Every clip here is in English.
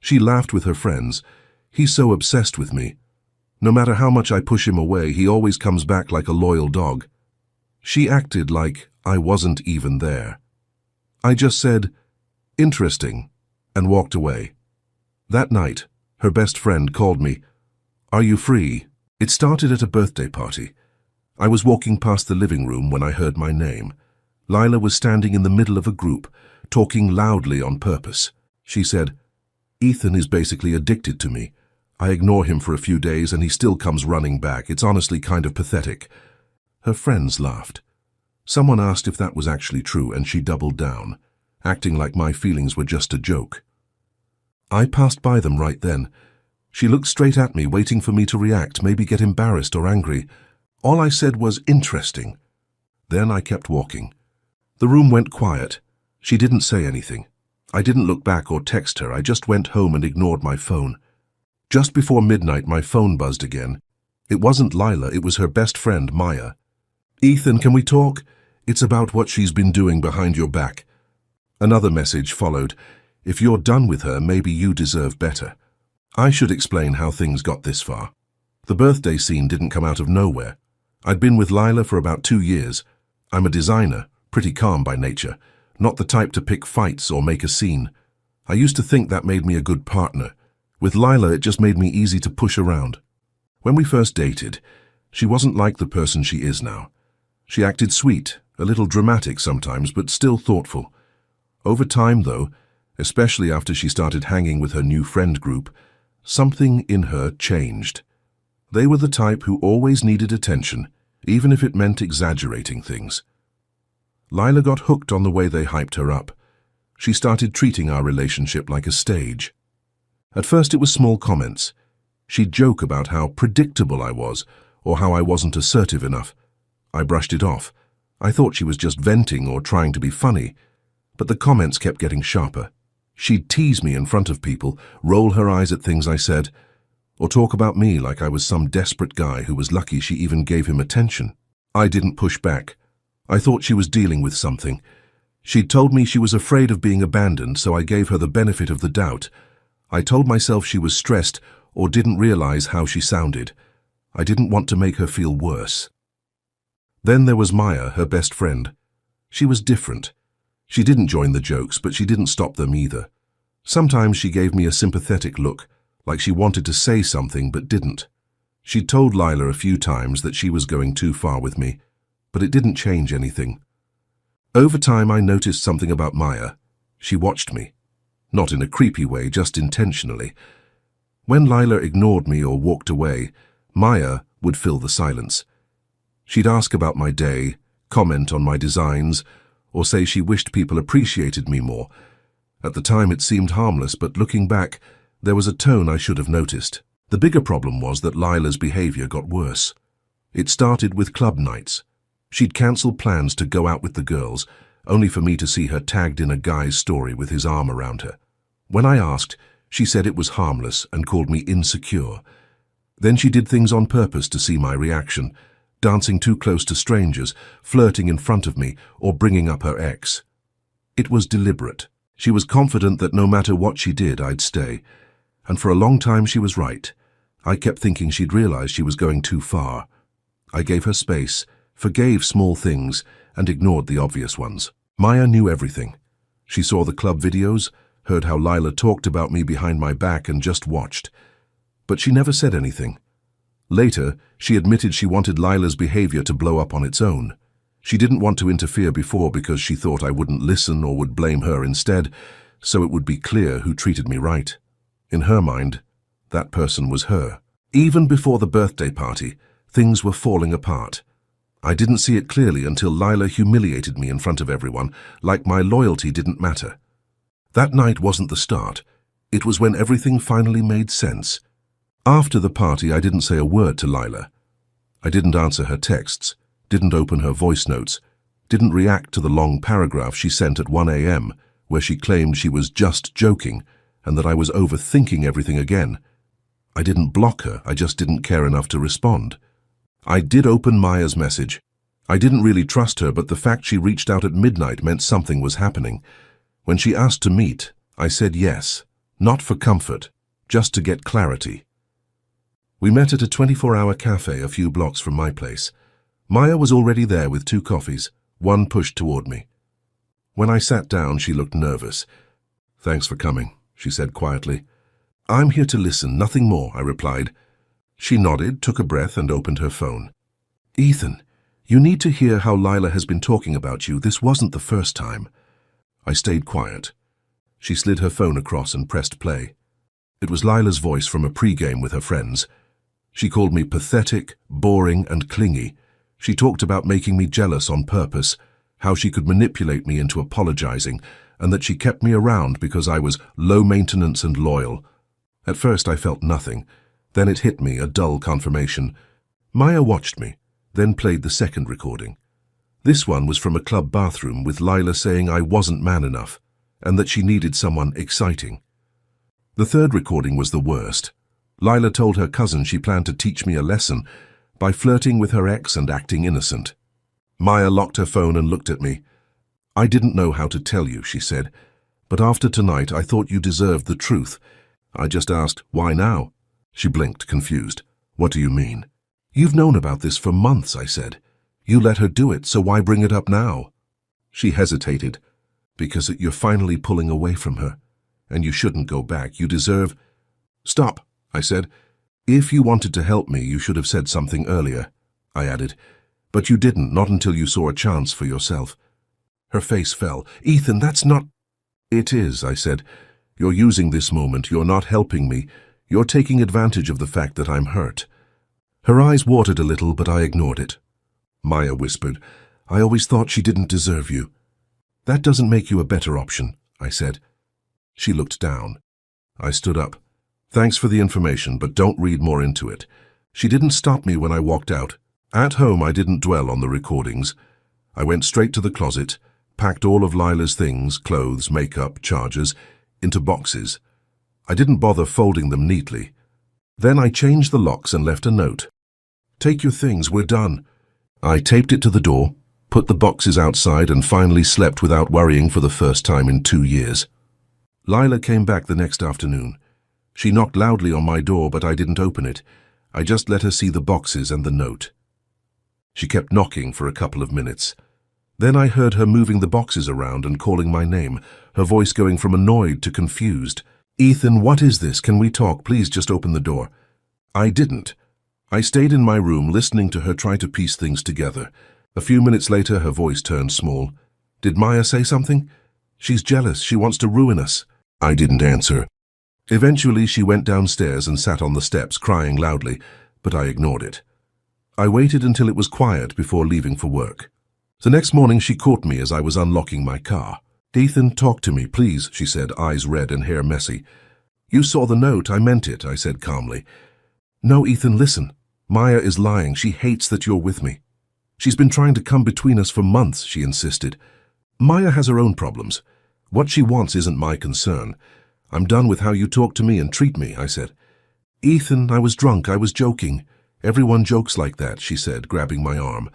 She laughed with her friends. "He's so obsessed with me. No matter how much I push him away, he always comes back like a loyal dog." She acted like I wasn't even there. I just said, "Interesting," and walked away. That night, her best friend called me. "Are you free?" It started at a birthday party. I was walking past the living room when I heard my name. Lila was standing in the middle of a group, talking loudly on purpose. She said, "Ethan is basically addicted to me. I ignore him for a few days and he still comes running back. It's honestly kind of pathetic." Her friends laughed. Someone asked if that was actually true, and she doubled down, acting like my feelings were just a joke. I passed by them right then. She looked straight at me, waiting for me to react, maybe get embarrassed or angry. All I said was, "Interesting." Then I kept walking. The room went quiet. She didn't say anything. I didn't look back or text her. I just went home and ignored my phone. Just before midnight, my phone buzzed again. It wasn't Lila, it was her best friend, Maya. "Ethan, can we talk? It's about what she's been doing behind your back." Another message followed. "If you're done with her, maybe you deserve better." I should explain how things got this far. The birthday scene didn't come out of nowhere. I'd been with Lila for about 2 years. I'm a designer, pretty calm by nature, not the type to pick fights or make a scene. I used to think that made me a good partner. With Lila, it just made me easy to push around. When we first dated, she wasn't like the person she is now. She acted sweet, a little dramatic sometimes, but still thoughtful. Over time, though, especially after she started hanging with her new friend group, something in her changed. They were the type who always needed attention, even if it meant exaggerating things. Lila got hooked on the way they hyped her up. She started treating our relationship like a stage. At first it was small comments. She'd joke about how predictable I was, or how I wasn't assertive enough. I brushed it off. I thought she was just venting or trying to be funny, but the comments kept getting sharper. She'd tease me in front of people, roll her eyes at things I said, or talk about me like I was some desperate guy who was lucky she even gave him attention. I didn't push back. I thought she was dealing with something. She'd told me she was afraid of being abandoned, so I gave her the benefit of the doubt. I told myself she was stressed or didn't realize how she sounded. I didn't want to make her feel worse. Then there was Maya, her best friend. She was different. She didn't join the jokes, but she didn't stop them either. Sometimes she gave me a sympathetic look, like she wanted to say something but didn't. She'd told Lila a few times that she was going too far with me, but it didn't change anything. Over time, I noticed something about Maya. She watched me. Not in a creepy way, just intentionally. When Lila ignored me or walked away, Maya would fill the silence. She'd ask about my day, comment on my designs, or say she wished people appreciated me more. At the time it seemed harmless, but looking back, there was a tone I should have noticed. The bigger problem was that Lila's behavior got worse. It started with club nights. She'd cancel plans to go out with the girls, only for me to see her tagged in a guy's story with his arm around her. When I asked, she said it was harmless and called me insecure. Then she did things on purpose to see my reaction, dancing too close to strangers, flirting in front of me, or bringing up her ex. It was deliberate. She was confident that no matter what she did, I'd stay. And for a long time she was right. I kept thinking she'd realized she was going too far. I gave her space, forgave small things, and ignored the obvious ones. Maya knew everything. She saw the club videos, heard how Lila talked about me behind my back, and just watched. But she never said anything. Later, she admitted she wanted Lila's behavior to blow up on its own. She didn't want to interfere before because she thought I wouldn't listen or would blame her instead, so it would be clear who treated me right. In her mind, that person was her. Even before the birthday party, things were falling apart. I didn't see it clearly until Lila humiliated me in front of everyone, like my loyalty didn't matter. That night wasn't the start. It was when everything finally made sense. After the party, I didn't say a word to Lila. I didn't answer her texts, didn't open her voice notes, didn't react to the long paragraph she sent at 1 a.m., where she claimed she was just joking and that I was overthinking everything again. I didn't block her, I just didn't care enough to respond. I did open Maya's message. I didn't really trust her, but the fact she reached out at midnight meant something was happening. When she asked to meet, I said yes, Not for comfort, just to get clarity. We met at a 24-hour cafe a few blocks from my place. Maya was already there with 2 coffees, one pushed toward me. When I sat down, she looked nervous. "Thanks for coming," she said quietly. "I'm here to listen, nothing more," I replied. She nodded, took a breath, and opened her phone. "Ethan, you need to hear how Lila has been talking about you. This wasn't the first time." I stayed quiet. She slid her phone across and pressed play. It was Lila's voice from a pregame with her friends. She called me pathetic, boring, and clingy. She talked about making me jealous on purpose, how she could manipulate me into apologizing, and that she kept me around because I was low maintenance and loyal. At first I felt nothing. Then it hit me, a dull confirmation. Maya watched me, then played the second recording. This one was from a club bathroom with Lila saying I wasn't man enough, and that she needed someone exciting. The third recording was the worst. Lila told her cousin she planned to teach me a lesson by flirting with her ex and acting innocent. Maya locked her phone and looked at me. "I didn't know how to tell you," she said, "but after tonight I thought you deserved the truth. I just asked, why now?" She blinked, confused. "What do you mean?" "You've known about this for months," I said. "You let her do it, so why bring it up now?" She hesitated. "Because you're finally pulling away from her. And you shouldn't go back. You deserve—" "Stop," I said. "If you wanted to help me, you should have said something earlier," I added. "But you didn't, not until you saw a chance for yourself." Her face fell. "Ethan, that's not—" "It is," I said. "You're using this moment. You're not helping me. You're taking advantage of the fact that I'm hurt." Her eyes watered a little, but I ignored it. Maya whispered, "I always thought she didn't deserve you." "That doesn't make you a better option," I said. She looked down. I stood up. "Thanks for the information, but don't read more into it." She didn't stop me when I walked out. At home, I didn't dwell on the recordings. I went straight to the closet, packed all of Lila's things, clothes, makeup, chargers, into boxes. I didn't bother folding them neatly. Then I changed the locks and left a note. "Take your things, we're done." I taped it to the door, put the boxes outside, and finally slept without worrying for the first time in 2 years. Lila came back the next afternoon. She knocked loudly on my door, but I didn't open it. I just let her see the boxes and the note. She kept knocking for a couple of minutes. Then I heard her moving the boxes around and calling my name, her voice going from annoyed to confused. "Ethan, what is this? Can we talk? Please just open the door." I didn't. I stayed in my room listening to her try to piece things together. A few minutes later, her voice turned small. "Did Maya say something? She's jealous. She wants to ruin us." I didn't answer. Eventually, she went downstairs and sat on the steps, crying loudly, but I ignored it. I waited until it was quiet before leaving for work. The next morning, she caught me as I was unlocking my car. "Ethan, talk to me, please," she said, eyes red and hair messy. "You saw the note. I meant it," I said calmly. "No, Ethan, listen. Maya is lying. She hates that you're with me. She's been trying to come between us for months," she insisted. "Maya has her own problems. What she wants isn't my concern. I'm done with how you talk to me and treat me," I said. "Ethan, I was drunk. I was joking. Everyone jokes like that," she said, grabbing my arm.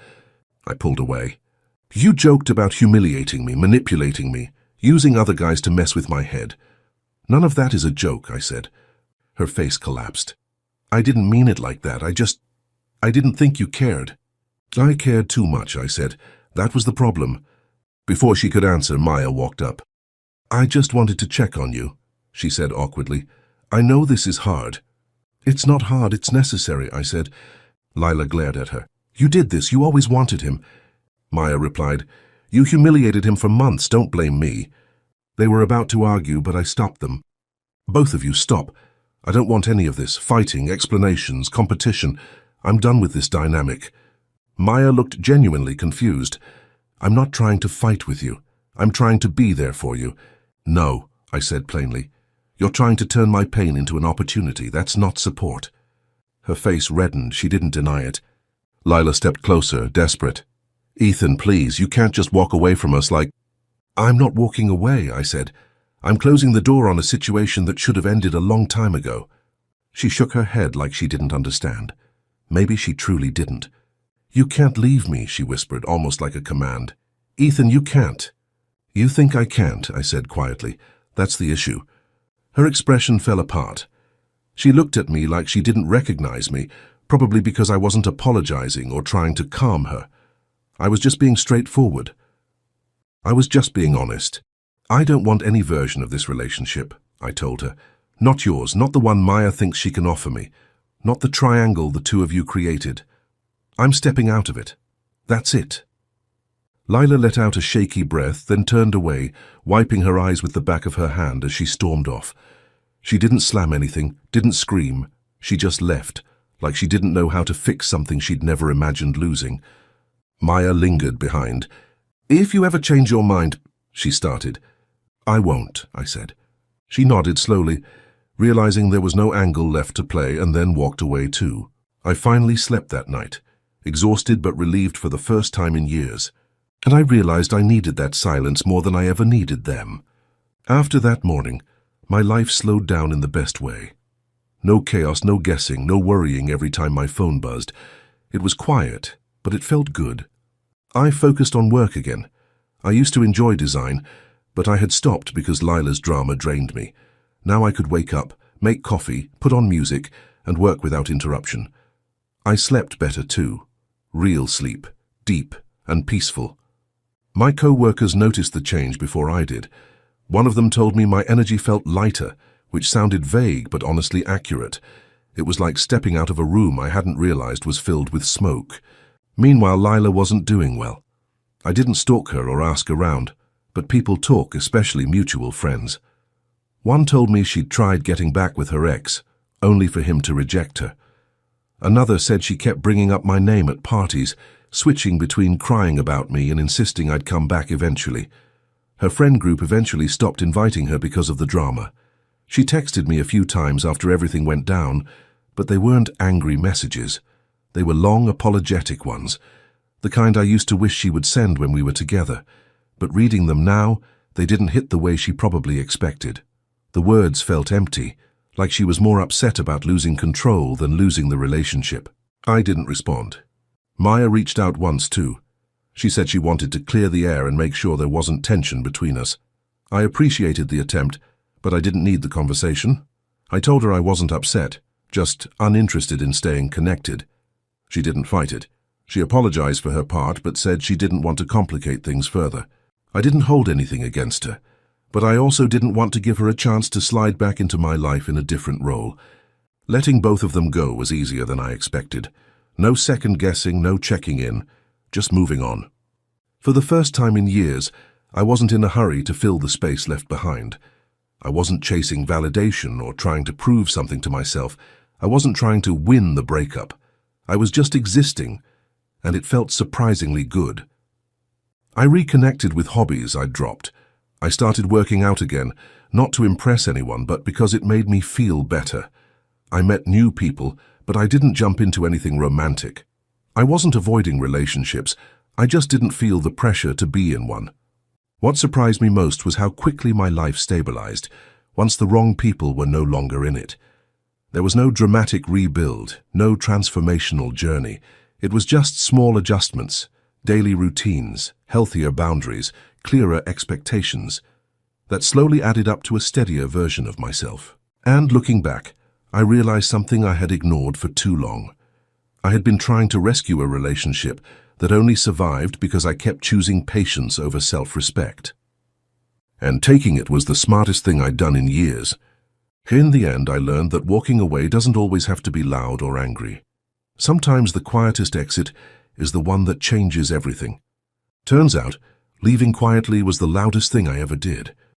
I pulled away. "You joked about humiliating me, manipulating me, using other guys to mess with my head. None of that is a joke," I said. Her face collapsed. "I didn't mean it like that. I didn't think you cared." "I cared too much," I said. "That was the problem." Before she could answer, Maya walked up. "I just wanted to check on you," she said awkwardly. "I know this is hard." "It's not hard, it's necessary," I said. Lila glared at her. "You did this, you always wanted him." Maya replied, "You humiliated him for months, don't blame me." They were about to argue, but I stopped them. "Both of you, stop. I don't want any of this, fighting, explanations, competition. I'm done with this dynamic." Maya looked genuinely confused. "I'm not trying to fight with you. I'm trying to be there for you." "No," I said plainly. "You're trying to turn my pain into an opportunity. That's not support." Her face reddened. She didn't deny it. Lila stepped closer, desperate. "Ethan, please, you can't just walk away from us like—" "I'm not walking away," I said. "I'm closing the door on a situation that should have ended a long time ago." She shook her head like she didn't understand. Maybe she truly didn't. "You can't leave me," she whispered, almost like a command. "Ethan, you can't." "You think I can't," I said quietly. "That's the issue." Her expression fell apart. She looked at me like she didn't recognize me, probably because I wasn't apologizing or trying to calm her. I was just being straightforward. I was just being honest. I don't want any version of this relationship, I told her. Not yours, not the one Maya thinks she can offer me. Not the triangle the two of you created. I'm stepping out of it. That's it. Lila let out a shaky breath, then turned away, wiping her eyes with the back of her hand as she stormed off. She didn't slam anything, didn't scream. She just left, like she didn't know how to fix something she'd never imagined losing. Maya lingered behind. If you ever change your mind, she started. I won't, I said. She nodded slowly, realizing there was no angle left to play, and then walked away too. I finally slept that night, exhausted but relieved for the first time in years. And I realized I needed that silence more than I ever needed them. After that morning, my life slowed down in the best way. No chaos, no guessing, no worrying every time my phone buzzed. It was quiet, but it felt good. I focused on work again. I used to enjoy design, but I had stopped because Lila's drama drained me. Now I could wake up, make coffee, put on music, and work without interruption. I slept better too. Real sleep, deep and peaceful. My co-workers noticed the change before I did. One of them told me my energy felt lighter, which sounded vague but honestly accurate. It was like stepping out of a room I hadn't realized was filled with smoke. Meanwhile, Lila wasn't doing well. I didn't stalk her or ask around, but people talk, especially mutual friends. One told me she'd tried getting back with her ex, only for him to reject her. Another said she kept bringing up my name at parties, switching between crying about me and insisting I'd come back eventually. Her friend group eventually stopped inviting her because of the drama. She texted me a few times after everything went down, but they weren't angry messages. They were long, apologetic ones, the kind I used to wish she would send when we were together. But reading them now, they didn't hit the way she probably expected. The words felt empty, like she was more upset about losing control than losing the relationship. I didn't respond. Maya reached out once too. She said she wanted to clear the air and make sure there wasn't tension between us. I appreciated the attempt, but I didn't need the conversation. I told her I wasn't upset, just uninterested in staying connected. She didn't fight it. She apologized for her part, but said she didn't want to complicate things further. I didn't hold anything against her, but I also didn't want to give her a chance to slide back into my life in a different role. Letting both of them go was easier than I expected. No second guessing, no checking in, just moving on. For the first time in years, I wasn't in a hurry to fill the space left behind. I wasn't chasing validation or trying to prove something to myself. I wasn't trying to win the breakup. I was just existing, and it felt surprisingly good. I reconnected with hobbies I'd dropped. I started working out again, not to impress anyone, but because it made me feel better. I met new people, but I didn't jump into anything romantic. I wasn't avoiding relationships. I just didn't feel the pressure to be in one. What surprised me most was how quickly my life stabilized, once the wrong people were no longer in it. There was no dramatic rebuild, no transformational journey. It was just small adjustments, daily routines, healthier boundaries, clearer expectations, that slowly added up to a steadier version of myself. And looking back, I realized something I had ignored for too long. I had been trying to rescue a relationship that only survived because I kept choosing patience over self-respect. And taking it was the smartest thing I'd done in years. In the end, I learned that walking away doesn't always have to be loud or angry. Sometimes the quietest exit is the one that changes everything. Turns out, leaving quietly was the loudest thing I ever did.